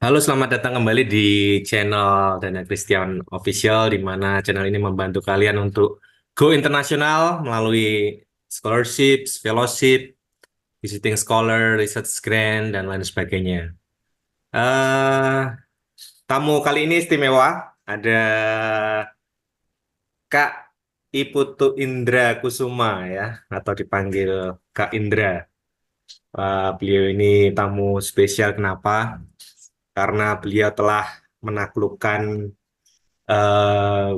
Halo, selamat datang kembali di channel Dana Christian Official, di mana channel ini membantu kalian untuk go internasional melalui scholarships, fellowship, visiting scholar, research grant, dan lain sebagainya. eh Tamu kali ini istimewa, ada Kak Iputu Indra Kusuma ya, atau dipanggil Kak Indra. Beliau ini tamu spesial kenapa? Karena beliau telah menaklukkan eh,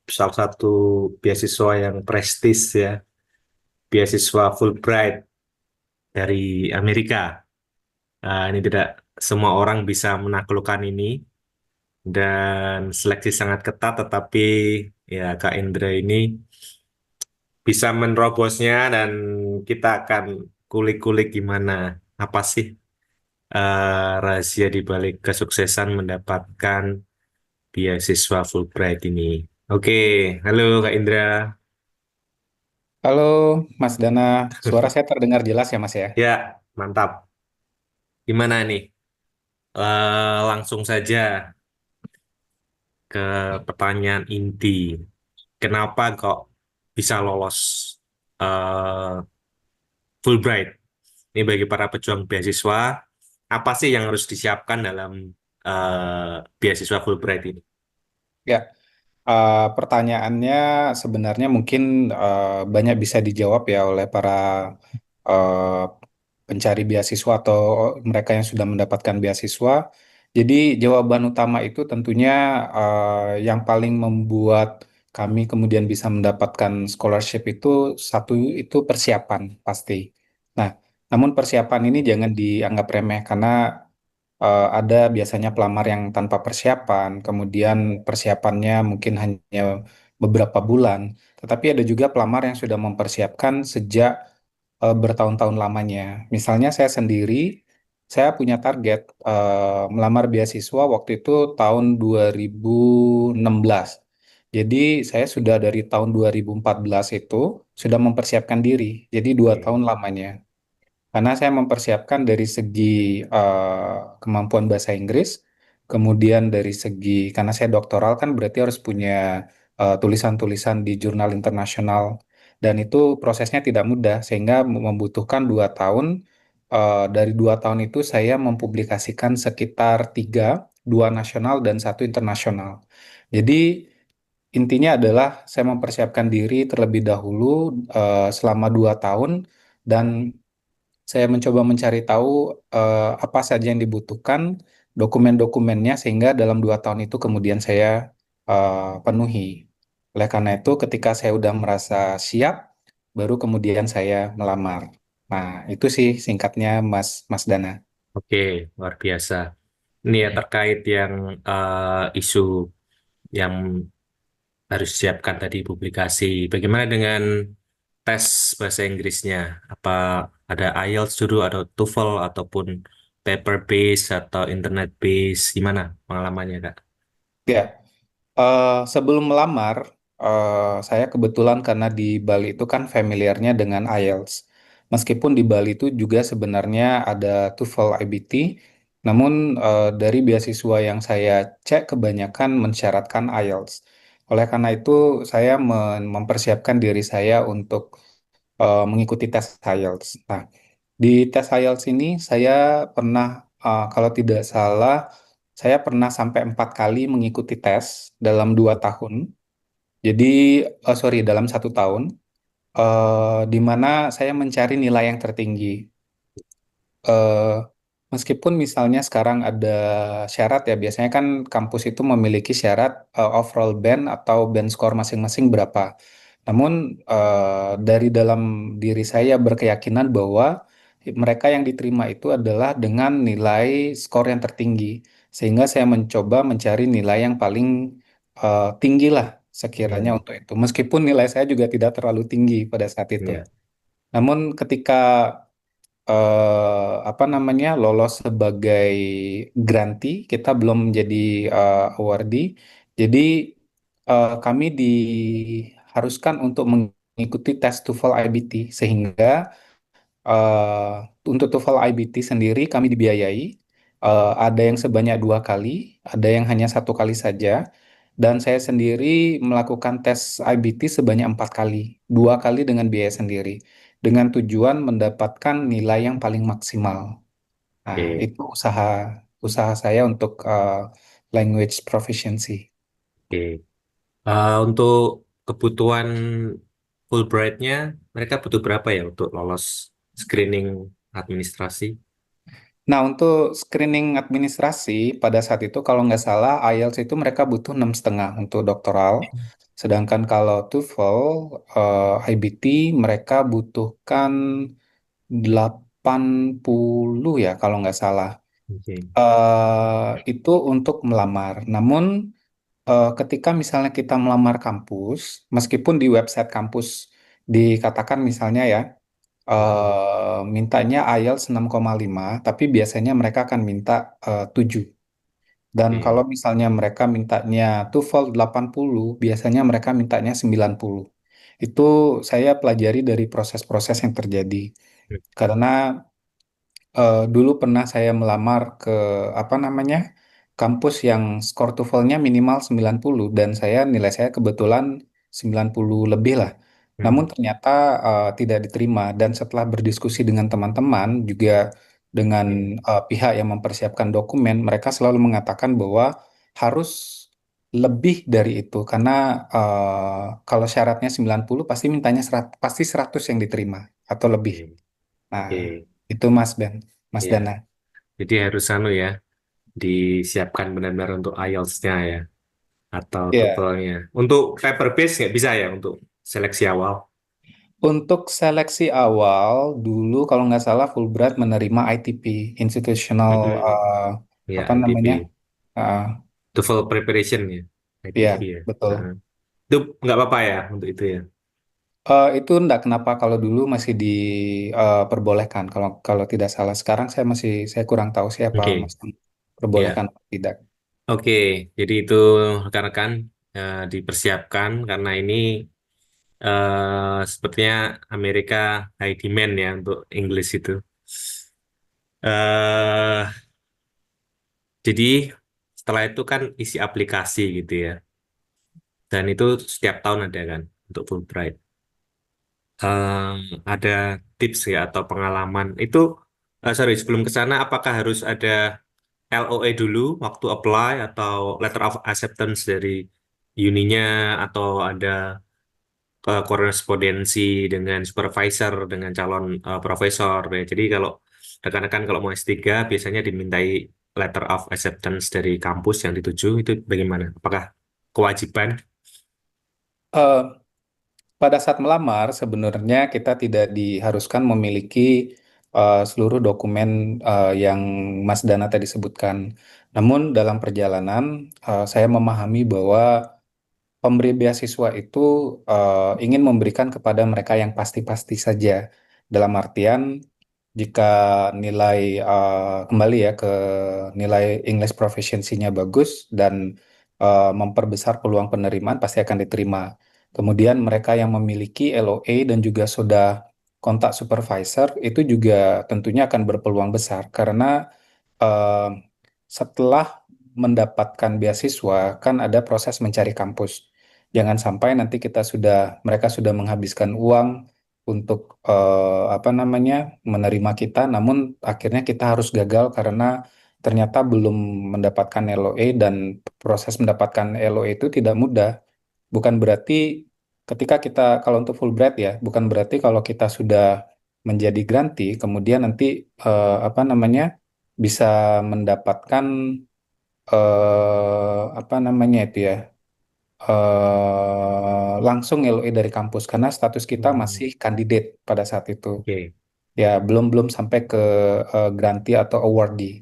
salah satu beasiswa yang prestis ya, beasiswa Fulbright dari Amerika. Ini tidak semua orang bisa menaklukkan ini dan seleksi sangat ketat, tetapi ya Kak Indra ini bisa menerobosnya dan kita akan kulik-kulik gimana apa sih rahasia di balik kesuksesan mendapatkan beasiswa Fulbright ini. Oke, halo Kak Indra. Halo Mas Dana, suara saya terdengar jelas ya Mas ya? Ya, mantap. Gimana nih? Langsung saja ke pertanyaan inti. Kenapa kok bisa lolos eh, Fulbright? Ini bagi para pejuang beasiswa, apa sih yang harus disiapkan dalam beasiswa Fulbright ini? Ya, pertanyaannya sebenarnya mungkin banyak bisa dijawab ya oleh para eh, pencari beasiswa atau mereka yang sudah mendapatkan beasiswa. Jadi jawaban utama itu tentunya yang paling membuat kami kemudian bisa mendapatkan scholarship itu satu itu persiapan pasti. Nah, namun persiapan ini jangan dianggap remeh karena ada biasanya pelamar yang tanpa persiapan, kemudian persiapannya mungkin hanya beberapa bulan, tetapi ada juga pelamar yang sudah mempersiapkan sejak bertahun-tahun lamanya. Misalnya saya sendiri, saya punya target melamar beasiswa waktu itu tahun 2016. Jadi saya sudah dari tahun 2014 itu sudah mempersiapkan diri, jadi 2 tahun Oke. lamanya. Karena saya mempersiapkan dari segi kemampuan bahasa Inggris, kemudian dari segi, karena saya doktoral kan berarti harus punya tulisan-tulisan di jurnal internasional, dan itu prosesnya tidak mudah, sehingga membutuhkan 2 tahun. Dari 2 tahun itu saya mempublikasikan sekitar tiga, dua nasional dan satu internasional. Jadi intinya adalah saya mempersiapkan diri terlebih dahulu selama 2 tahun, dan saya mencoba mencari tahu apa saja yang dibutuhkan, dokumen-dokumennya, sehingga dalam 2 tahun itu kemudian saya penuhi. Oleh karena itu, ketika saya udah merasa siap, baru kemudian saya melamar. Nah, itu sih singkatnya Mas Dana. Oke, luar biasa. Ini ya terkait yang isu yang harus siapkan tadi publikasi. Bagaimana dengan tes bahasa Inggrisnya? Apa ada IELTS dulu atau TOEFL ataupun paper base atau internet base? Gimana pengalamannya, Kak? Ya, sebelum melamar, saya kebetulan karena di Bali itu kan familiarnya dengan IELTS. Meskipun di Bali itu juga sebenarnya ada TOEFL IBT, namun dari beasiswa yang saya cek kebanyakan mensyaratkan IELTS. Oleh karena itu, saya mempersiapkan diri saya untuk mengikuti tes IELTS. Nah, di tes IELTS ini saya pernah, kalau tidak salah, saya pernah sampai 4 kali mengikuti tes dalam 2 tahun. Jadi, sorry, dalam 1 tahun, di mana saya mencari nilai yang tertinggi. Eh, Meskipun misalnya sekarang ada syarat ya, biasanya kan kampus itu memiliki syarat overall band atau band score masing-masing berapa. Namun dari dalam diri saya berkeyakinan bahwa mereka yang diterima itu adalah dengan nilai skor yang tertinggi. Sehingga saya mencoba mencari nilai yang paling tinggi lah sekiranya Hmm, untuk itu. Meskipun nilai saya juga tidak terlalu tinggi pada saat itu. ya. Namun ketika apa namanya lolos sebagai grantee, kita belum menjadi awardee. Jadi kami diharuskan untuk mengikuti tes TOEFL IBT, sehingga untuk TOEFL IBT sendiri kami dibiayai, Ada yang sebanyak 2 kali, ada yang hanya 1 kali saja. Dan saya sendiri melakukan tes IBT sebanyak 4 kali, 2 kali dengan biaya sendiri, dengan tujuan mendapatkan nilai yang paling maksimal. Nah, Oke, itu usaha usaha saya untuk language proficiency. oke. Untuk kebutuhan Fulbright-nya, mereka butuh berapa ya untuk lolos screening administrasi? Nah, untuk screening administrasi pada saat itu kalau nggak salah IELTS itu mereka butuh 6,5 untuk doktoral. Sedangkan kalau TOEFL, IBT mereka butuhkan 80 ya kalau nggak salah. Oke, Itu untuk melamar. Namun ketika misalnya kita melamar kampus, meskipun di website kampus dikatakan misalnya ya, mintanya IELTS 6,5, tapi biasanya mereka akan minta 7. Dan oke, kalau misalnya mereka mintanya TOEFL 80, biasanya mereka mintanya 90. Itu saya pelajari dari proses-proses yang terjadi. Karena dulu pernah saya melamar ke apa namanya kampus yang skor TOEFL-nya minimal 90 dan nilai saya kebetulan 90 lebih lah. Namun Hmm, ternyata tidak diterima dan setelah berdiskusi dengan teman-teman juga dengan oke, pihak yang mempersiapkan dokumen, mereka selalu mengatakan bahwa harus lebih dari itu karena kalau syaratnya 90 pasti mintanya pasti 100 yang diterima atau lebih. oke, Nah, oke. itu Mas Ben, Mas Ya, Dana. jadi harus anu ya, disiapkan benar-benar untuk IELTS-nya ya, atau Ya, TOEFL-nya. Untuk paper base nggak bisa ya untuk seleksi awal? untuk seleksi awal dulu kalau nggak salah Fulbright menerima ITP, Institutional Mm-mm. Ya, apa namanya? ITP. Uh, TOEFL preparation ya, ya, ITP ya. betul. Nah, itu nggak apa-apa ya untuk itu ya. Itu enggak kenapa kalau dulu masih diperbolehkan. Kalau kalau tidak salah sekarang saya kurang tahu siapa Oke, masih ya. perbolehkan atau tidak. Oke, jadi itu rekan-rekan dipersiapkan karena ini sepertinya Amerika high demand ya untuk English itu. eh jadi setelah itu kan isi aplikasi gitu ya, dan itu setiap tahun ada kan untuk Fulbright. Eh, ada tips ya atau pengalaman itu? Sorry, sebelum ke sana, apakah harus ada LOA dulu waktu apply atau letter of acceptance dari uninya atau ada korespondensi dengan supervisor dengan calon profesor ya. Jadi kalau rekan-rekan kalau mau S3 biasanya dimintai letter of acceptance dari kampus yang dituju itu bagaimana? Apakah kewajiban? Eh, Pada saat melamar, sebenarnya kita tidak diharuskan memiliki seluruh dokumen yang Mas Dana tadi sebutkan. Namun dalam perjalanan, saya memahami bahwa pemberi beasiswa itu ingin memberikan kepada mereka yang pasti-pasti saja. Dalam artian, jika nilai kembali ya ke nilai English proficiency-nya bagus dan memperbesar peluang penerimaan pasti akan diterima. Kemudian mereka yang memiliki LOA dan juga sudah kontak supervisor itu juga tentunya akan berpeluang besar karena eh, setelah mendapatkan beasiswa kan ada proses mencari kampus. Jangan sampai nanti mereka sudah menghabiskan uang untuk apa namanya menerima kita, namun akhirnya kita harus gagal karena ternyata belum mendapatkan LOA dan proses mendapatkan LOA itu tidak mudah. Bukan berarti ketika kita kalau untuk Fulbright ya, bukan berarti kalau kita sudah menjadi grantee kemudian nanti apa namanya bisa mendapatkan apa namanya itu ya langsung LOE dari kampus karena status kita Hmm, masih kandidat pada saat itu. oke. Ya, belum belum sampai ke grantee atau awardee.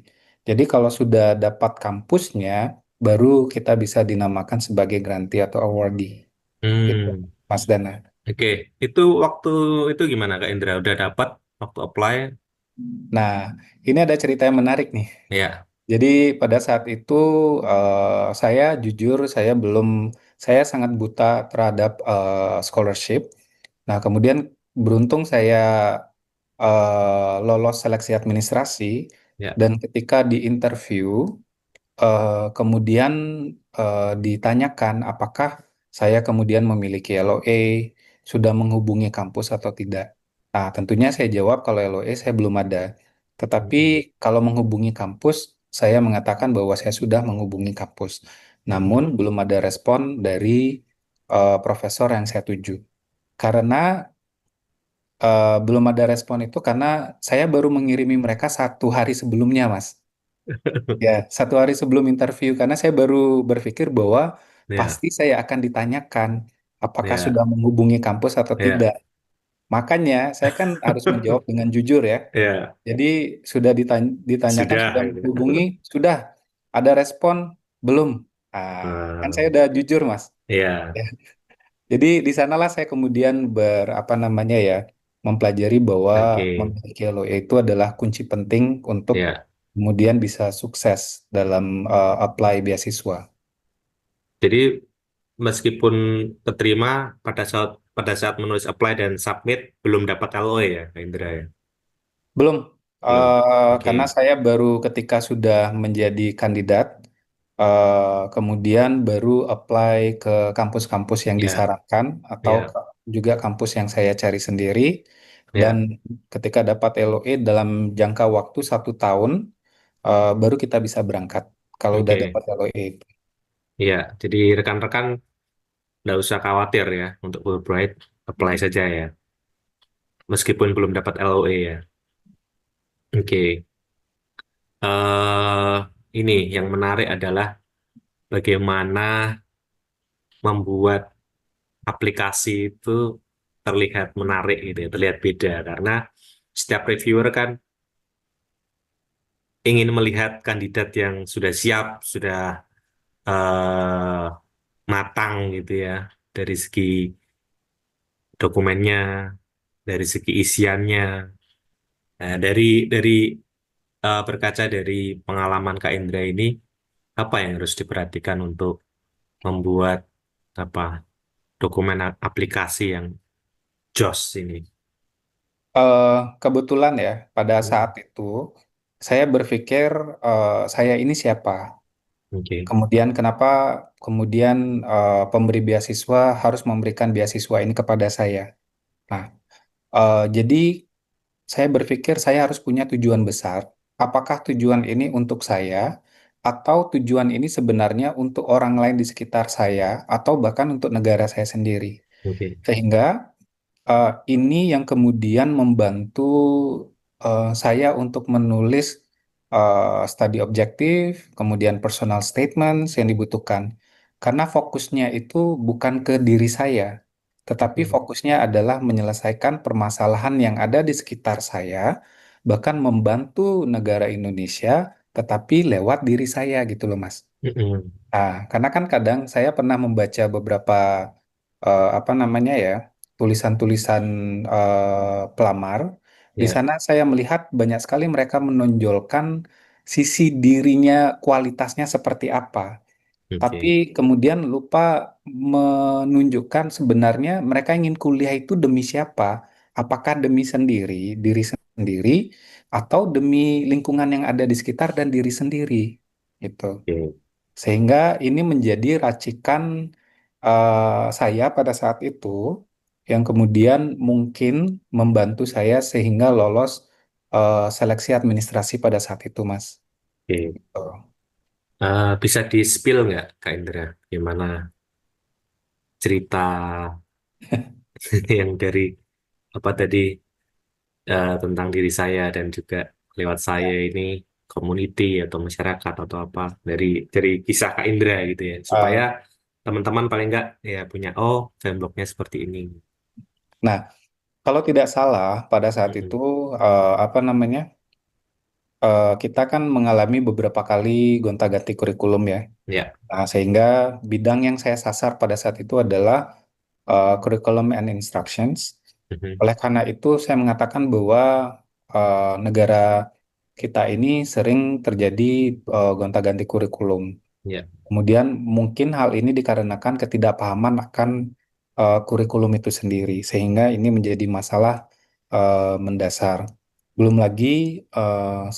Jadi kalau sudah dapat kampusnya, baru kita bisa dinamakan sebagai grantee atau awardee. Gitu, Hmm, Mas Dana. oke. Itu waktu itu gimana Kak Indra? Udah dapat waktu apply? Nah, ini ada cerita yang menarik nih. Ya. Jadi pada saat itu saya jujur saya sangat buta terhadap scholarship. Nah, kemudian beruntung saya lolos seleksi administrasi Ya. Dan ketika di interview, kemudian ditanyakan apakah saya kemudian memiliki LOA, sudah menghubungi kampus atau tidak. Nah, tentunya saya jawab kalau LOA saya belum ada. Tetapi Mm-mm. kalau menghubungi kampus, saya mengatakan bahwa saya sudah menghubungi kampus. Namun Mm-mm. belum ada respon dari profesor yang saya tuju. Karena belum ada respon itu karena saya baru mengirimi mereka 1 hari sebelumnya, Mas. Ya, 1 hari sebelum interview, karena saya baru berpikir bahwa Ya, pasti saya akan ditanyakan apakah sudah ya, menghubungi kampus atau ya, tidak. Makanya saya kan harus menjawab dengan jujur ya. ya, Jadi sudah ditanyakan sudah sudah gitu. menghubungi, sudah ada respon belum? Kan saya Hmm, udah jujur, Mas. ya, Ya. Jadi di sanalah saya kemudian apa namanya ya, mempelajari bahwa oke, memiliki LOA itu adalah kunci penting untuk ya. kemudian bisa sukses dalam apply beasiswa. Jadi meskipun keterima pada saat menulis apply dan submit belum dapat LOE ya, Kak Indra ya? Belum, Belum. karena Oke. saya baru ketika sudah menjadi kandidat, kemudian baru apply ke kampus-kampus yang Ya, disarankan atau ya, juga kampus yang saya cari sendiri. Dan ya. ketika dapat LOE dalam jangka waktu 1 tahun, baru kita bisa berangkat kalau udah Oke. dapat LOE itu. Ya, jadi rekan-rekan nggak usah khawatir ya untuk Fulbright, apply saja ya, meskipun belum dapat LOE ya. Oke. eh ini yang menarik adalah bagaimana membuat aplikasi itu terlihat menarik gitu ya, terlihat beda karena setiap reviewer kan ingin melihat kandidat yang sudah siap, sudah eh, matang gitu ya dari segi dokumennya, dari segi isiannya. Nah, dari berkaca dari pengalaman Kak Indra ini, apa yang harus diperhatikan untuk membuat apa dokumen aplikasi yang JOS ini? Eh, Kebetulan ya, pada Hmm, saat itu saya berpikir saya ini siapa. oke, Kemudian kenapa kemudian pemberi beasiswa harus memberikan beasiswa ini kepada saya. Nah, jadi saya berpikir saya harus punya tujuan besar. Apakah tujuan ini untuk saya atau tujuan ini sebenarnya untuk orang lain di sekitar saya atau bahkan untuk negara saya sendiri. oke, Sehingga ini yang kemudian membantu saya untuk menulis study objektif, kemudian personal statements yang dibutuhkan. Karena fokusnya itu bukan ke diri saya, tetapi hmm, fokusnya adalah menyelesaikan permasalahan yang ada di sekitar saya, bahkan membantu negara Indonesia, tetapi lewat diri saya gitu loh, Mas. hmm, Karena kan kadang saya pernah membaca beberapa apa namanya ya, tulisan-tulisan pelamar. Di ya, sana saya melihat banyak sekali mereka menonjolkan sisi dirinya, kualitasnya seperti apa. Tapi oke, kemudian lupa menunjukkan sebenarnya mereka ingin kuliah itu demi siapa? Apakah demi sendiri, diri sendiri, atau demi lingkungan yang ada di sekitar dan diri sendiri? Gitu. oke, Sehingga ini menjadi racikan saya pada saat itu yang kemudian mungkin membantu saya sehingga lolos seleksi administrasi pada saat itu, Mas. oke. Tuh. Bisa di-spill nggak, Kak Indra? Gimana cerita yang dari apa tadi tentang diri saya dan juga lewat saya ini community atau masyarakat atau apa dari kisah Kak Indra gitu ya supaya Eh, teman-teman paling nggak ya punya oh frameworknya seperti ini. nah, kalau tidak salah pada saat itu Mm-mm. apa namanya, kita kan mengalami beberapa kali gonta-ganti kurikulum ya. Ya. Nah, sehingga bidang yang saya sasar pada saat itu adalah curriculum and instructions. Mhm. Oleh karena itu, saya mengatakan bahwa negara kita ini sering terjadi gonta-ganti kurikulum. Ya. Kemudian mungkin hal ini dikarenakan ketidakpahaman akan kurikulum itu sendiri, sehingga ini menjadi masalah mendasar. Belum lagi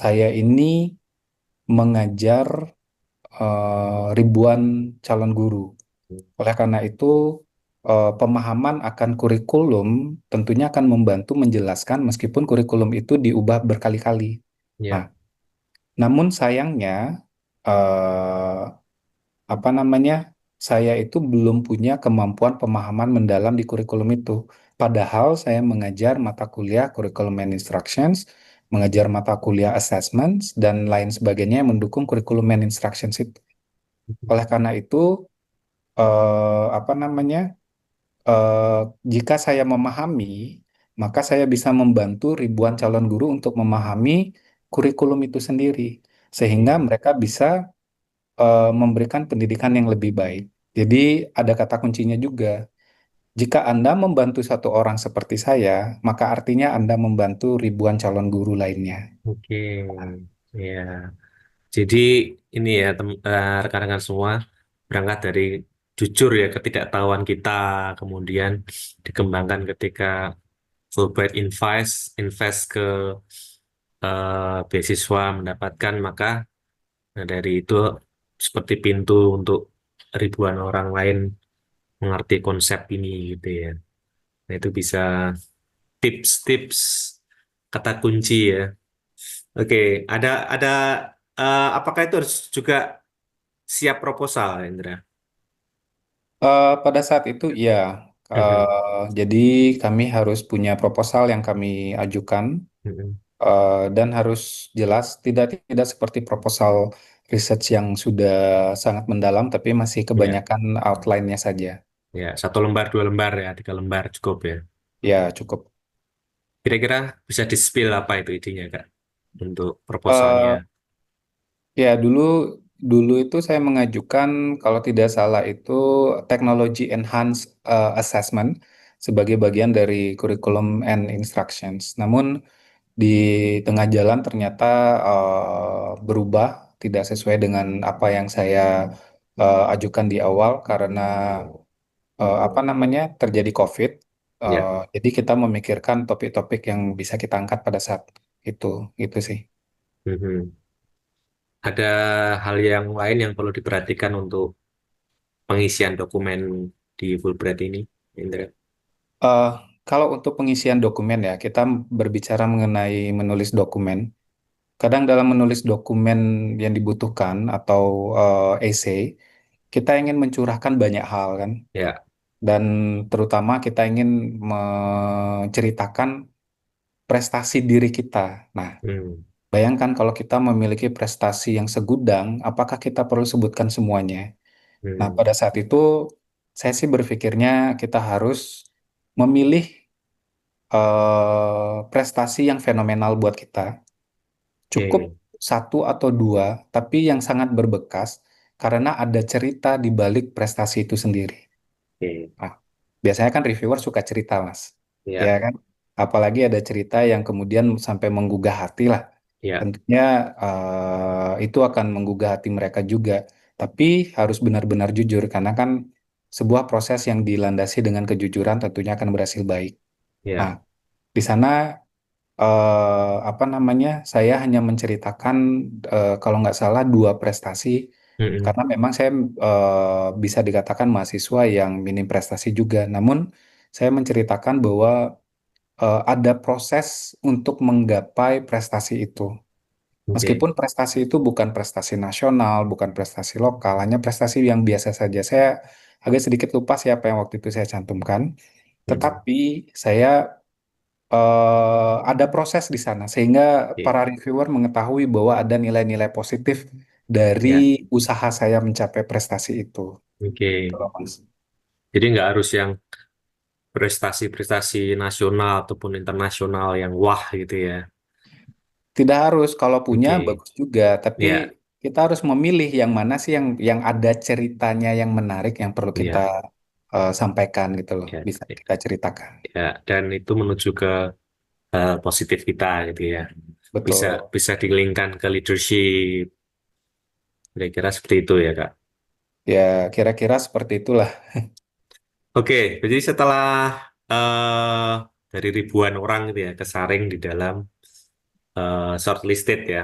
saya ini mengajar ribuan calon guru. Oleh karena itu, pemahaman akan kurikulum tentunya akan membantu menjelaskan meskipun kurikulum itu diubah berkali-kali. Nah, Ya, namun sayangnya, eh, apa namanya, saya itu belum punya kemampuan pemahaman mendalam di kurikulum itu. Padahal saya mengajar mata kuliah Curriculum and Instructions, mengajar mata kuliah Assessments, dan lain sebagainya yang mendukung Curriculum and Instructions itu. Oleh karena itu, apa namanya, eh, jika saya memahami, maka saya bisa membantu ribuan calon guru untuk memahami kurikulum itu sendiri, sehingga oke. mereka bisa memberikan pendidikan yang lebih baik. Jadi ada kata kuncinya juga. Jika Anda membantu satu orang seperti saya, maka artinya Anda membantu ribuan calon guru lainnya. Oke, ya. Jadi ini ya rekan-rekan semua berangkat dari jujur ya ketidaktahuan kita, kemudian dikembangkan ketika Fulbright invest ke beasiswa mendapatkan, maka dari itu seperti pintu untuk ribuan orang lain mengerti konsep ini gitu ya. Nah, itu bisa tips-tips kata kunci ya. Oke, ada apakah itu harus juga siap proposal, Indra? Pada saat itu, ya, Mhm, jadi kami harus punya proposal yang kami ajukan, mhm. dan harus jelas, tidak tidak seperti proposal research yang sudah sangat mendalam, tapi masih Ya, kebanyakan outline-nya saja. ya, satu lembar, dua lembar ya, tiga lembar cukup ya. Ya, cukup. Kira-kira bisa di-spill apa itu idenya, Kak, untuk proposalnya? Eh, Ya, dulu dulu itu saya mengajukan, kalau tidak salah itu, Technology Enhanced Assessment sebagai bagian dari Curriculum and Instructions. Namun di tengah jalan ternyata berubah, tidak sesuai dengan apa yang saya ajukan di awal karena apa namanya, terjadi COVID. Ya, Jadi kita memikirkan topik-topik yang bisa kita angkat pada saat itu, itu sih. mhm. Ada hal yang lain yang perlu diperhatikan untuk pengisian dokumen di Fulbright ini, Indra? Eh, Kalau untuk pengisian dokumen, ya, kita berbicara mengenai menulis dokumen. Kadang dalam menulis dokumen yang dibutuhkan atau essay, kita ingin mencurahkan banyak hal kan, Ya, dan terutama kita ingin menceritakan prestasi diri kita. Nah, hmm, bayangkan kalau kita memiliki prestasi yang segudang, apakah kita perlu sebutkan semuanya? Nah, hmm, pada saat itu saya sih berpikirnya kita harus memilih prestasi yang fenomenal buat kita. Cukup oke, satu atau dua, tapi yang sangat berbekas karena ada cerita di balik prestasi itu sendiri. oke, Nah, biasanya kan reviewer suka cerita, Mas. Ya ya, kan? Apalagi ada cerita yang kemudian sampai menggugah hati lah. ya, Tentunya itu akan menggugah hati mereka juga. Tapi harus benar-benar jujur karena kan sebuah proses yang dilandasi dengan kejujuran tentunya akan berhasil baik. Nah, ya, di sana apa namanya, saya hanya menceritakan kalau nggak salah dua prestasi hmm, karena memang saya bisa dikatakan mahasiswa yang minim prestasi juga. Namun saya menceritakan bahwa ada proses untuk menggapai prestasi itu. oke, Meskipun prestasi itu bukan prestasi nasional, bukan prestasi lokal, hanya prestasi yang biasa saja. Saya agak sedikit lupa siapa yang waktu itu saya cantumkan. hmm, Tetapi saya ada proses di sana sehingga para oke, reviewer mengetahui bahwa ada nilai-nilai positif dari ya, usaha saya mencapai prestasi itu. Gitu oke. loh, Mas. Jadi nggak harus yang prestasi-prestasi nasional ataupun internasional yang wah gitu ya. Tidak harus, kalau punya Oke, bagus juga, tapi ya, kita harus memilih yang mana sih yang ada ceritanya yang menarik yang perlu kita ya, sampaikan gitu loh, ya, bisa kita ceritakan. ya. Dan itu menuju ke positif kita gitu ya. Bisa Betul. bisa dilingkan ke leadership. Kira-kira seperti itu ya, Kak. Ya, kira-kira seperti itulah. Oke, jadi setelah dari ribuan orang gitu ya kesaring di dalam shortlisted ya.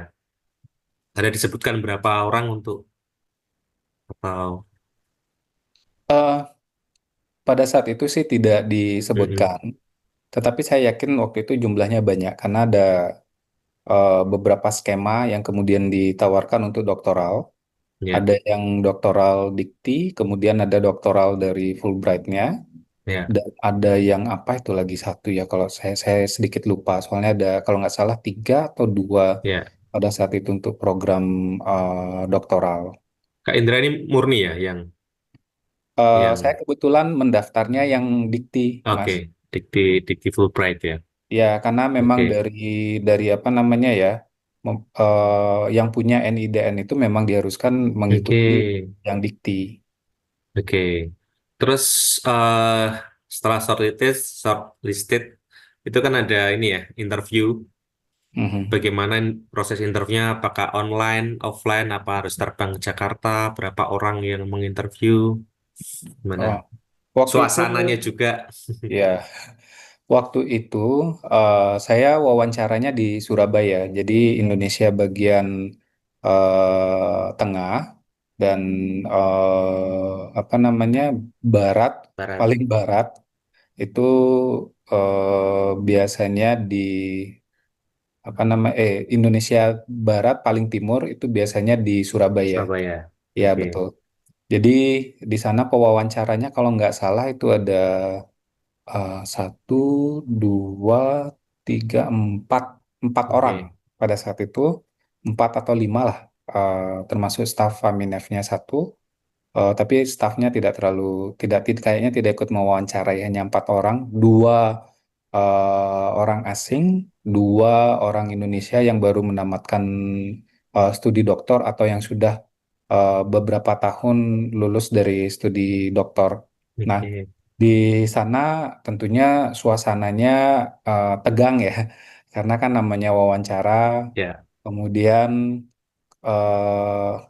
Ada disebutkan berapa orang untuk atau Eh, pada saat itu sih tidak Mm-mm. disebutkan, tetapi saya yakin waktu itu jumlahnya banyak karena ada beberapa skema yang kemudian ditawarkan untuk doktoral. Ya, Ada yang doktoral dikti, kemudian ada doktoral dari Fulbright-nya, ya, dan ada yang apa itu lagi satu ya kalau saya sedikit lupa. Soalnya ada kalau nggak salah tiga atau dua ya. pada saat itu untuk program doktoral. Kak Indra ini murni ya Saya yang kebetulan mendaftarnya yang dikti, oke, Mas. dikti dikti Fulbright ya. Ya, karena memang Oke, dari apa namanya ya, yang punya NIDN itu memang diharuskan oke, mengikuti yang dikti. oke. Terus eh setelah shortlisted itu kan ada ini ya interview. Mhm. Bagaimana proses interviewnya? Apakah online, offline, apa harus terbang ke Jakarta? Berapa orang yang menginterview? Oh, Gimana? waktu itu Suasananya juga. ya, waktu itu saya wawancaranya di Surabaya, jadi Indonesia bagian tengah dan apa namanya barat, Barat. paling barat itu biasanya di apa nama Indonesia Barat paling timur itu biasanya di Surabaya. Surabaya. Ya, Oke. betul. Jadi di sana pewawancaranya kalau nggak salah itu ada satu, dua, tiga, empat orang Oke. pada saat itu, empat atau lima lah, termasuk staf Aminef-nya satu. Tapi stafnya tidak kayaknya tidak ikut mewawancarai, hanya empat orang, dua orang asing, dua orang Indonesia yang baru menamatkan studi doktor atau yang sudah beberapa tahun lulus dari studi doktor. Nah, Oke. di sana tentunya suasananya tegang ya, karena kan namanya wawancara, Ya, kemudian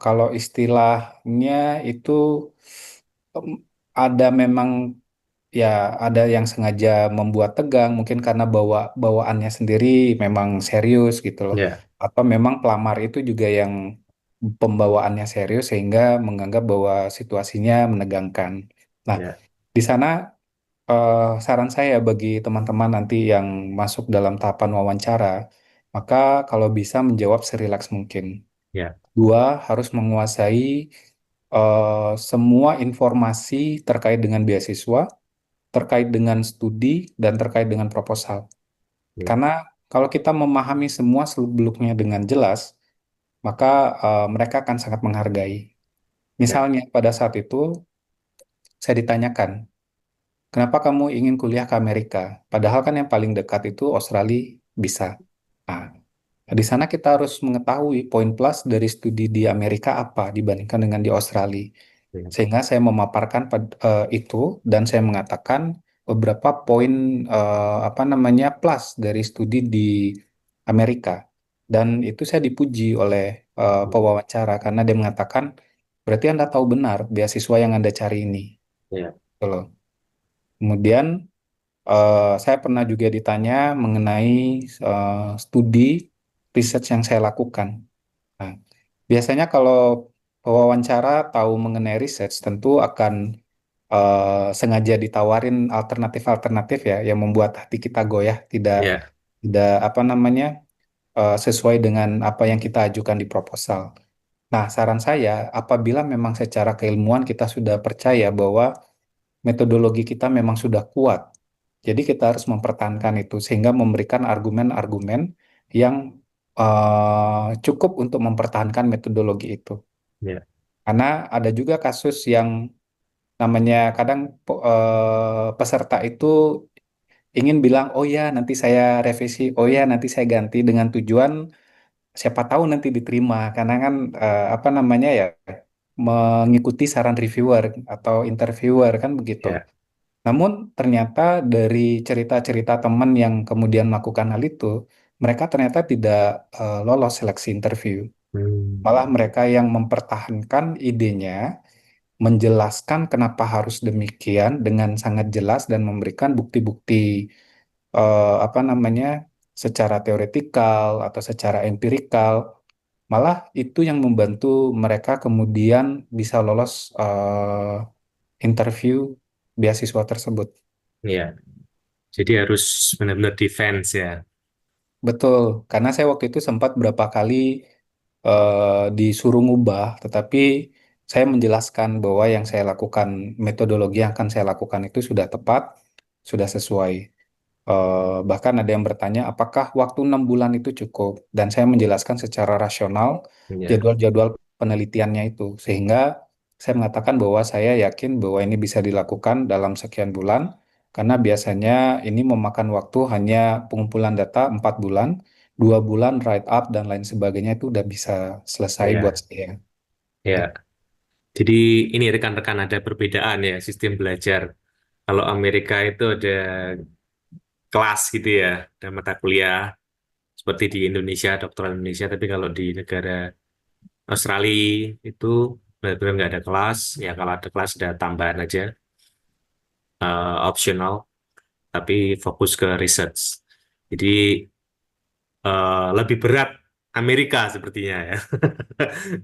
kalau istilahnya itu em, ada memang ya ada yang sengaja membuat tegang mungkin karena bawaannya sendiri memang serius gitu loh, ya, atau memang pelamar itu juga yang pembawaannya serius sehingga menganggap bahwa situasinya menegangkan. Nah, ya, di sana saran saya bagi teman-teman nanti yang masuk dalam tahapan wawancara, maka kalau bisa menjawab serilaks mungkin. ya, Dua, harus menguasai semua informasi terkait dengan beasiswa, terkait dengan studi, dan terkait dengan proposal. ya, Karena kalau kita memahami semua seluk-beluknya dengan jelas, maka mereka akan sangat menghargai. ya, Misalnya pada saat itu saya ditanyakan, kenapa kamu ingin kuliah ke Amerika? Padahal kan yang paling dekat itu Australia bisa. Nah, di sana kita harus mengetahui poin plus dari studi di Amerika apa dibandingkan dengan di Australia. ya, Sehingga saya memaparkan itu dan saya mengatakan beberapa poin apa namanya plus dari studi di Amerika. Dan itu saya dipuji oleh pewawancara karena dia mengatakan berarti Anda tahu benar beasiswa yang Anda cari ini. ya, Gitu loh. Kemudian saya pernah juga ditanya mengenai studi research yang saya lakukan. Nah, biasanya kalau pewawancara tahu mengenai research tentu akan sengaja ditawarin alternatif-alternatif ya yang membuat hati kita goyah, tidak ya, tidak apa namanya sesuai dengan apa yang kita ajukan di proposal. Nah, saran saya apabila memang secara keilmuan kita sudah percaya bahwa metodologi kita memang sudah kuat, jadi kita harus mempertahankan itu sehingga memberikan argumen-argumen yang cukup untuk mempertahankan metodologi itu. ya, Karena ada juga kasus yang namanya kadang peserta itu ingin bilang, oh ya nanti saya revisi, oh ya nanti saya ganti dengan tujuan siapa tahu nanti diterima. Karena kan apa namanya ya mengikuti saran reviewer atau interviewer kan begitu. ya. Namun ternyata dari cerita-cerita teman yang kemudian melakukan hal itu, mereka ternyata tidak lolos seleksi interview. Hmm, Malah mereka yang mempertahankan idenya, menjelaskan kenapa harus demikian dengan sangat jelas dan memberikan bukti-bukti apa namanya secara teoretikal atau secara empirikal, malah itu yang membantu mereka kemudian bisa lolos interview beasiswa tersebut. Ya, jadi harus benar-benar defense ya. Betul, karena saya waktu itu sempat berapa kali disuruh ngubah, tetapi saya menjelaskan bahwa yang saya lakukan, metodologi yang akan saya lakukan itu sudah tepat, sudah sesuai. Bahkan ada yang bertanya, apakah waktu 6 bulan itu cukup? Dan saya menjelaskan secara rasional Ya, jadwal-jadwal penelitiannya itu, sehingga saya mengatakan bahwa saya yakin bahwa ini bisa dilakukan dalam sekian bulan, karena biasanya ini memakan waktu hanya pengumpulan data 4 bulan, 2 bulan write up dan lain sebagainya itu udah bisa selesai buat ya, saya. ya. Jadi ini rekan-rekan ada perbedaan ya sistem belajar. Kalau Amerika itu ada kelas gitu ya, ada mata kuliah seperti di Indonesia, dokteran Indonesia. Tapi kalau di negara Australia itu benar-benar nggak ada kelas. Ya kalau ada kelas ada tambahan aja, optional. Tapi fokus ke research. Jadi lebih berat Amerika sepertinya ya.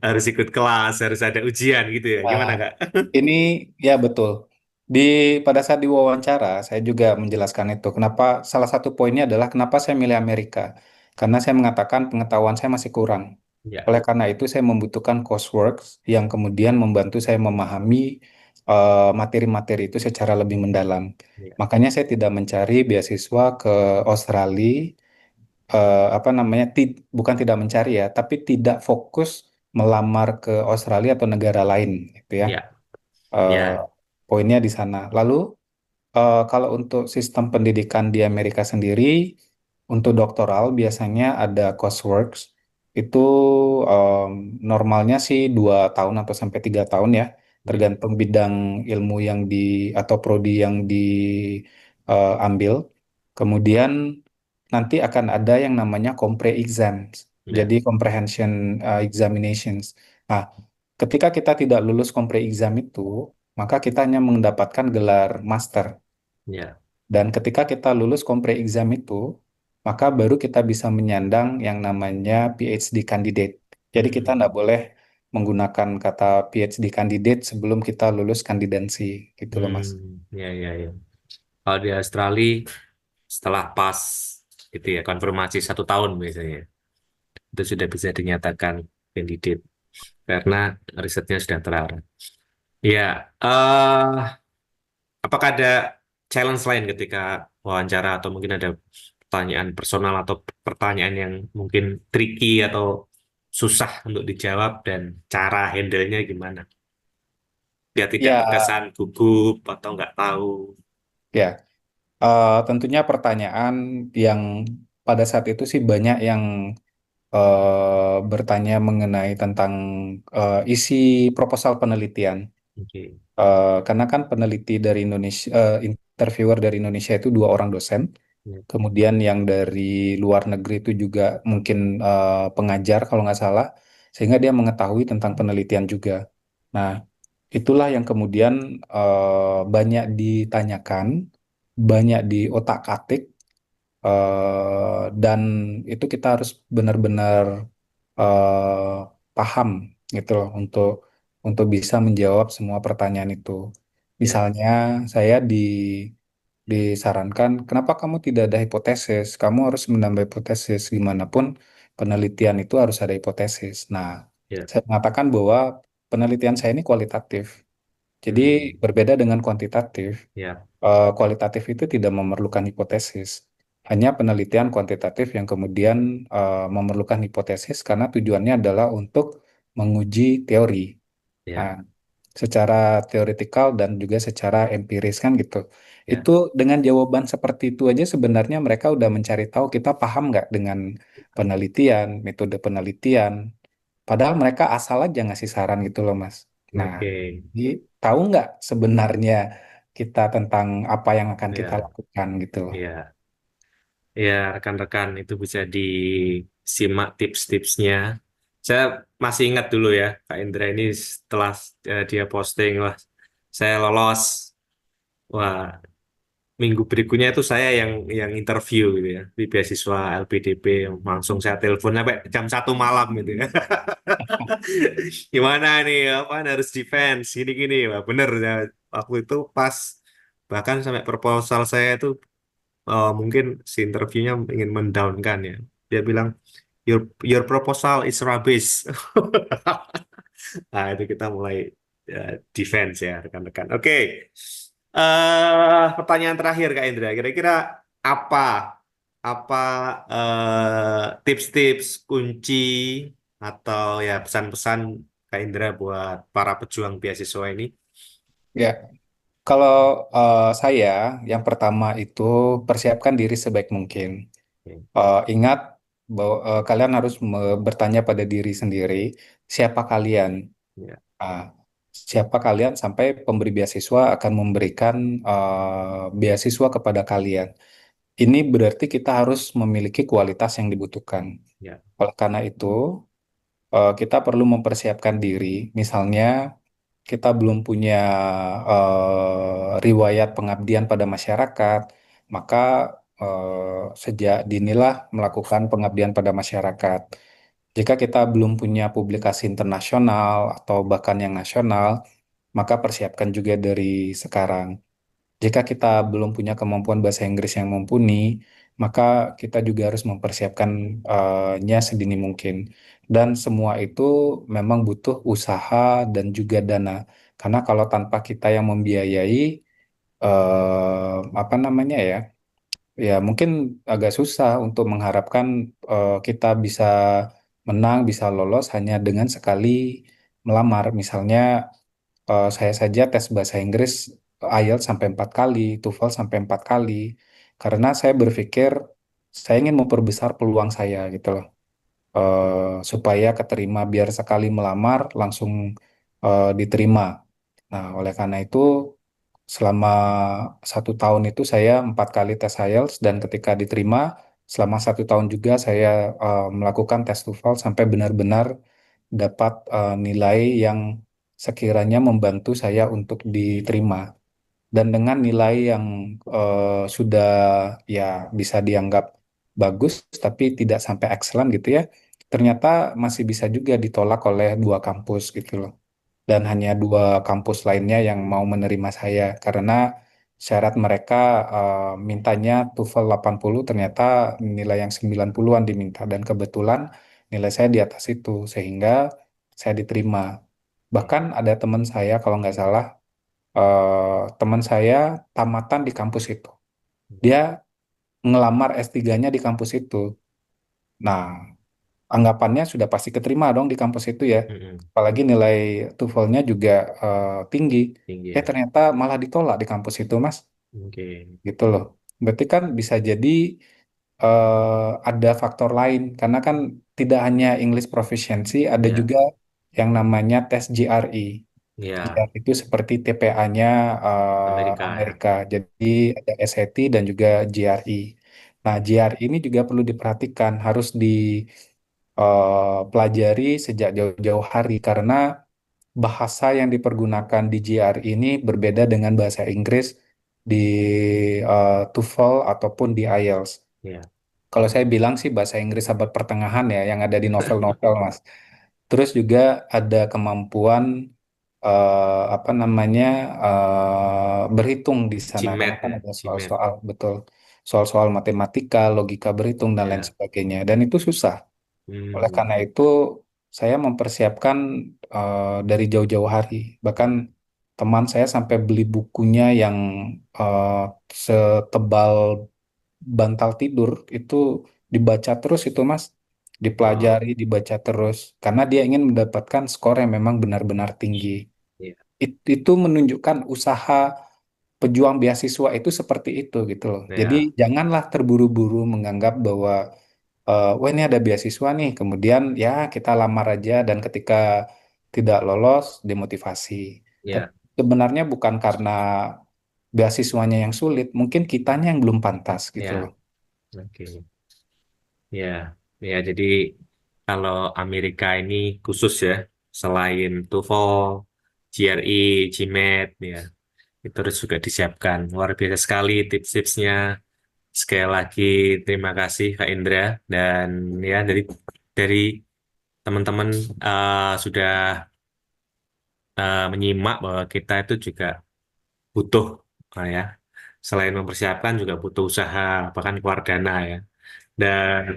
Harus ikut kelas, harus ada ujian gitu ya. Gimana Nah, Kak? ini ya betul. Di pada saat diwawancara saya juga menjelaskan itu. Kenapa salah satu poinnya adalah kenapa saya milih Amerika. Karena saya mengatakan pengetahuan saya masih kurang. Ya, Oleh karena itu saya membutuhkan coursework yang kemudian membantu saya memahami materi-materi itu secara lebih mendalam. ya, Makanya saya tidak mencari beasiswa ke Australia, apa namanya, bukan tidak mencari ya, tapi tidak fokus melamar ke Australia atau negara lain, gitu ya. ya, Eh, ya, poinnya di sana. Lalu kalau untuk sistem pendidikan di Amerika sendiri, untuk doktoral biasanya ada courseworks. Itu em, normalnya sih 2 tahun atau sampai 3 tahun ya, ya, tergantung bidang ilmu yang di atau prodi yang diambil. Kemudian nanti akan ada yang namanya compre exams, ya, jadi comprehension examinations. Nah, ketika kita tidak lulus compre exam itu, maka kita hanya mendapatkan gelar master. ya. Dan ketika kita lulus compre exam itu, maka baru kita bisa menyandang yang namanya PhD candidate. Jadi kita Hmm, nggak boleh menggunakan kata PhD candidate sebelum kita lulus kandidansi, gitu loh Mas. ya, ya, ya. Kalau di Australia setelah pas gitu ya, konfirmasi 1 tahun biasanya, itu sudah bisa dinyatakan candidate karena risetnya sudah terarah. Ya, apakah ada challenge lain ketika wawancara atau mungkin ada pertanyaan personal atau pertanyaan yang mungkin tricky atau susah untuk dijawab dan cara handle-nya gimana? Biar tidak Ya, terkesan gugup atau nggak tahu. ya. Tentunya pertanyaan yang pada saat itu sih banyak yang bertanya mengenai tentang isi proposal penelitian. Oke. Karena kan peneliti dari Indonesia, interviewer dari Indonesia itu 2 orang dosen. Ya, Kemudian yang dari luar negeri itu juga mungkin pengajar kalau nggak salah, sehingga dia mengetahui tentang penelitian juga. Nah, itulah yang kemudian banyak ditanyakan, banyak diotak-atik, dan itu kita harus benar-benar eh, paham gitu loh untuk bisa menjawab semua pertanyaan itu. ya, Misalnya saya disarankan, kenapa kamu tidak ada hipotesis? Kamu harus menambah hipotesis. Gimana pun penelitian itu harus ada hipotesis. Nah, ya. saya mengatakan bahwa penelitian saya ini kualitatif. Jadi Hmm, berbeda dengan kuantitatif. ya, Kualitatif itu tidak memerlukan hipotesis. Hanya penelitian kuantitatif yang kemudian memerlukan hipotesis karena tujuannya adalah untuk menguji teori. Nah, ya, secara teoretikal dan juga secara empiris kan gitu. ya. Itu dengan jawaban seperti itu aja sebenarnya mereka udah mencari tahu kita paham nggak dengan penelitian, metode penelitian. Padahal mereka asal aja ngasih saran gitu loh, Mas. Nah, Oke. jadi tahu nggak sebenarnya kita tentang apa yang akan kita Ya, lakukan gitu loh. ya. Ya, rekan-rekan itu bisa disimak tips-tipsnya. Saya masih ingat dulu ya, Kak Indra ini setelah dia posting, wah, saya lolos. Wah, minggu berikutnya itu saya yang interview gitu ya di beasiswa LPDP, langsung saya telepon sampai jam 1 malam gitu ya. Gimana nih apa harus defense gini-gini. Wah, bener ya, waktu itu pas bahkan sampai proposal saya itu mungkin si interviewnya ingin mendownkan ya. Dia bilang your proposal is rubbish. Nah, itu kita mulai defense ya, rekan-rekan. Oke. Pertanyaan terakhir Kak Indra, kira-kira apa apa tips-tips kunci atau ya pesan-pesan Kak Indra buat para pejuang beasiswa ini? Ya, kalau saya yang pertama itu persiapkan diri sebaik mungkin. Oke. Ingat bahwa kalian harus bertanya pada diri sendiri, siapa kalian? Ya, Ah, siapa kalian sampai pemberi beasiswa akan memberikan beasiswa kepada kalian. Ini berarti kita harus memiliki kualitas yang dibutuhkan. ya, Oleh karena itu, kita perlu mempersiapkan diri. Misalnya, kita belum punya riwayat pengabdian pada masyarakat, maka sejak dinilah melakukan pengabdian pada masyarakat. Jika kita belum punya publikasi internasional atau bahkan yang nasional, maka persiapkan juga dari sekarang. Jika kita belum punya kemampuan bahasa Inggris yang mumpuni, maka kita juga harus mempersiapkannya sedini mungkin. Dan semua itu memang butuh usaha dan juga dana. Karena kalau tanpa kita yang membiayai, apa namanya ya, ya mungkin agak susah untuk mengharapkan kita bisa menang, bisa lolos hanya dengan sekali melamar. Misalnya saya saja tes bahasa Inggris IELTS sampai 4 kali, TOEFL sampai 4 kali, karena saya berpikir saya ingin memperbesar peluang saya gitu loh. Supaya keterima biar sekali melamar langsung diterima. Nah, oleh karena itu selama 1 tahun itu saya 4 kali tes IELTS dan ketika diterima selama 1 tahun juga saya melakukan tes TOEFL sampai benar-benar dapat nilai yang sekiranya membantu saya untuk diterima. Dan dengan nilai yang sudah ya bisa dianggap bagus, tapi tidak sampai excellent gitu ya, ternyata masih bisa juga ditolak oleh 2 kampus gitu loh. Dan hanya 2 kampus lainnya yang mau menerima saya karena syarat mereka mintanya TOEFL 80, ternyata nilai yang 90-an diminta dan kebetulan nilai saya di atas itu sehingga saya diterima. oke. Bahkan ada teman saya kalau nggak salah teman saya tamatan di kampus itu. Dia ngelamar S3-nya di kampus itu. Nah, anggapannya sudah pasti keterima dong di kampus itu ya. Mm-mm. Apalagi nilai TOEFL-nya juga tinggi. Tinggi ya. Ternyata malah ditolak di kampus itu, Mas. Oke. Gitu loh. Berarti kan bisa jadi ada faktor lain. Karena kan tidak hanya English Proficiency, ada Ya, juga yang namanya tes GRE. ya, GRE itu seperti TPA-nya Amerika ya. Amerika. Jadi ada SAT dan juga GRE. Nah, GRE ini juga perlu diperhatikan, harus dipelajari sejak jauh-jauh hari karena bahasa yang dipergunakan di GRE ini berbeda dengan bahasa Inggris di TOEFL ataupun di IELTS. Ya, Kalau saya bilang sih bahasa Inggris abad pertengahan ya, yang ada di novel-novel, Mas. Terus juga ada kemampuan apa namanya berhitung di sana karena Cimet kan ya, ada Cimet. soal-soal betul, soal-soal matematika, logika berhitung dan lain Ya. sebagainya. Dan itu susah. Oleh Hmm. karena itu saya mempersiapkan dari jauh-jauh hari. Bahkan teman saya sampai beli bukunya yang eh, setebal bantal tidur itu dibaca terus itu Mas. Wow. Dipelajari, dibaca terus karena dia ingin mendapatkan skor yang memang benar-benar tinggi. Ya, Itu menunjukkan usaha pejuang beasiswa itu seperti itu gitu loh. Jadi ya, janganlah terburu-buru menganggap bahwa wah ini ada beasiswa nih, kemudian ya kita lamar aja dan ketika tidak lolos demotivasi. Tapi ya, sebenarnya bukan karena beasiswanya yang sulit, mungkin kitanya yang belum pantas gitu loh. ya. Oke. Ya, ya. Jadi kalau Amerika ini khusus ya, selain TOEFL, GRE, GMAT, ya. itu harus juga disiapkan. Luar biasa sekali tips-tipsnya. Sekali lagi terima kasih Kak Indra, dan ya dari teman-teman sudah menyimak bahwa kita itu juga butuh ya, selain mempersiapkan juga butuh usaha, bahkan keluar dana ya. Dan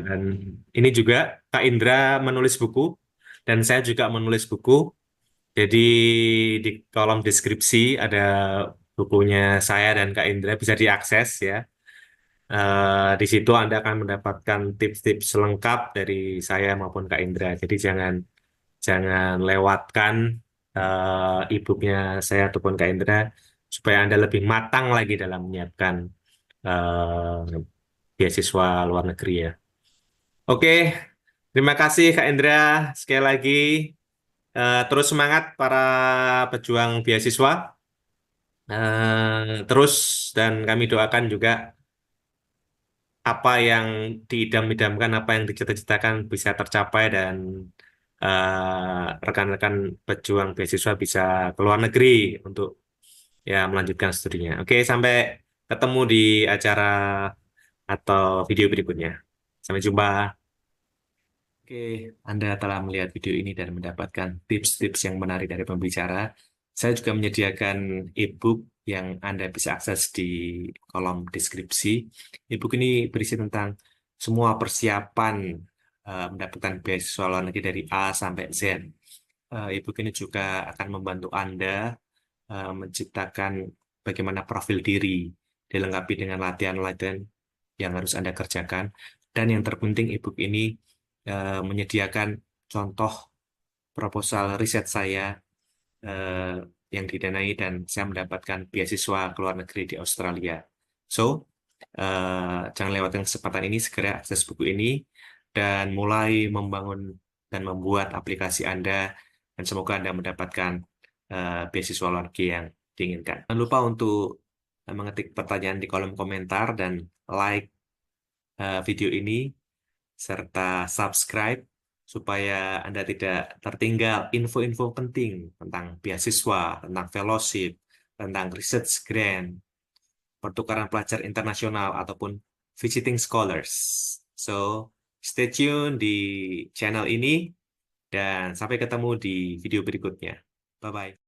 ini juga Kak Indra menulis buku dan saya juga menulis buku. Jadi di kolom deskripsi ada bukunya saya dan Kak Indra, bisa diakses ya. Di situ Anda akan mendapatkan tips-tips lengkap dari saya maupun Kak Indra. Jadi jangan jangan lewatkan e-booknya saya ataupun Kak Indra, supaya Anda lebih matang lagi dalam menyiapkan beasiswa luar negeri ya. Oke, terima kasih Kak Indra sekali lagi. Terus semangat para pejuang beasiswa. Terus, dan kami doakan juga apa yang diidam-idamkan, apa yang dicita-citakan bisa tercapai, dan rekan-rekan pejuang beasiswa bisa ke luar negeri untuk ya melanjutkan studinya. Oke, sampai ketemu di acara atau video berikutnya. Sampai jumpa. Oke, Anda telah melihat video ini dan mendapatkan tips-tips yang menarik dari pembicara. Saya juga menyediakan e-book yang Anda bisa akses di kolom deskripsi. E-book ini berisi tentang semua persiapan mendapatkan beasiswa luar negeri dari A sampai Z. E-book ini juga akan membantu Anda menciptakan bagaimana profil diri, dilengkapi dengan latihan-latihan yang harus Anda kerjakan. Dan yang terpenting, e-book ini menyediakan contoh proposal riset saya eh, yang didanai dan saya mendapatkan beasiswa ke luar negeri di Australia. So, jangan lewatkan kesempatan ini, segera akses buku ini dan mulai membangun dan membuat aplikasi Anda, dan semoga Anda mendapatkan beasiswa luar negeri yang diinginkan. Jangan lupa untuk mengetik pertanyaan di kolom komentar dan like video ini serta subscribe supaya Anda tidak tertinggal info-info penting tentang beasiswa, tentang fellowship, tentang research grant, pertukaran pelajar internasional, ataupun visiting scholars. So, stay tune di channel ini dan sampai ketemu di video berikutnya. Bye-bye.